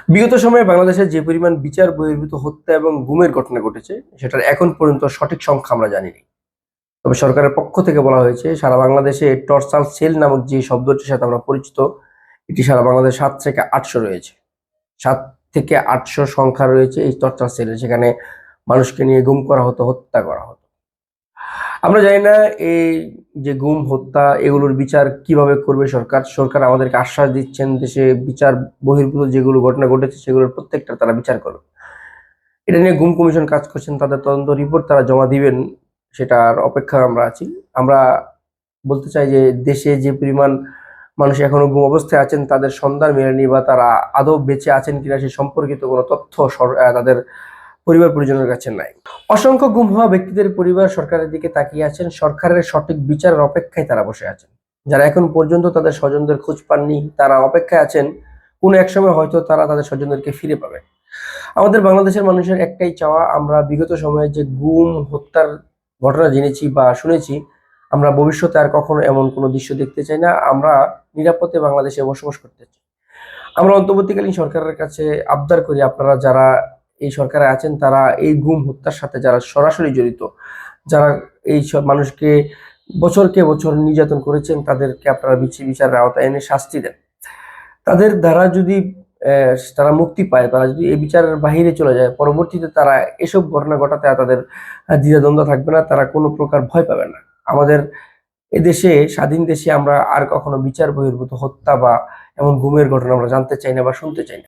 বিগত সময়ে বাংলাদেশে যে পরিমাণ বিচার বহির্ভূত হত্যা এবং গুমের ঘটনা ঘটেছে সেটার এখন পর্যন্ত সঠিক সংখ্যা আমরা জানিনি। তবে সরকারের পক্ষ থেকে বলা হয়েছে সারা বাংলাদেশে টর্সাল সেল নামক যে শব্দটির সাথে আমরা পরিচিত, এটি সারা বাংলাদেশ 7 থেকে 800 রয়েছে। 7 থেকে 800 সংখ্যা রয়েছে এই টর্চার সেলে, সেখানে মানুষকে নিয়ে গুম করা হতো, হত্যা করা হতো। আমরা জানি না এই যে গুম হত্যা এগুলোর বিচার কিভাবে করবে সরকার। সরকার আমাদেরকে আশ্বাস দিচ্ছেন দেশে বিচার বহির্ভূত যেগুলো ঘটনা ঘটেছে সেগুলোর প্রত্যেকটা তারা বিচার করবে। এটা নিয়ে গুম কমিশন কাজ করছেন, তাদের তদন্ত রিপোর্ট তারা জমা দিবেন, সেটার অপেক্ষায় আমরা আছি। আমরা বলতে চাই যে দেশে যে পরিমাণ মানুষ এখনো গুম অবস্থায় আছেন তাদের সন্ধান মেলেনি বা তারা আদৌ বেঁচে আছেন কিনা সে সম্পর্কিত কোনো তথ্য তাদের পরিবার পরিজনের কাছে নাই। অসংখ্য গুম হওয়া ব্যক্তিদের পরিবার সরকারের দিকে তাকিয়ে আছেন, সরকারের সঠিক বিচারের অপেক্ষায় তারা বসে আছেন। যারা এখন পর্যন্ত তাদের স্বজনদের খোঁজ পাননি তারা অপেক্ষায় আছেন কোনো এক সময় হয়তো তারা তাদের স্বজনদেরকে ফিরে পাবে। আমাদের বাংলাদেশের মানুষের একটাই চাওয়া, আমরা বিগত সময়ে যে গুম হত্যার ঘটনা জেনেছি বা শুনেছি, আমরা ভবিষ্যতে আর কখনো এমন কোনো দৃশ্য দেখতে চাই না। আমরা নিরাপদে বাংলাদেশে বসবাস করতে চাই। আমরা অন্তর্বর্তীকালীন সরকারের কাছে আবদার করি, আপনারা যারা এই সরকারে আছেন তারা এই গুম হত্যার সাথে যারা সরাসরি জড়িত, যারা এই সব মানুষকে বছরকে বছর নির্যাতন করেছেন তাদেরকে আপনারা বিচারের আওতায় এনে শাস্তি দেন। তাদের দ্বারা যদি তারা মুক্তি পায়, তারা যদি এই বিচারের বাহিরে চলে যায়, পরবর্তীতে তারা এসব ঘটনা ঘটাতে আর তাদের দ্বিধাদ্বন্দ্ব থাকবে না, তারা কোনো প্রকার ভয় পাবে না। আমাদের এদেশে, স্বাধীন দেশে আমরা আর কখনো বিচার বহির্ভূত হত্যা বা এমন গুমের ঘটনা আমরা জানতে চাই না বা শুনতে চাই না।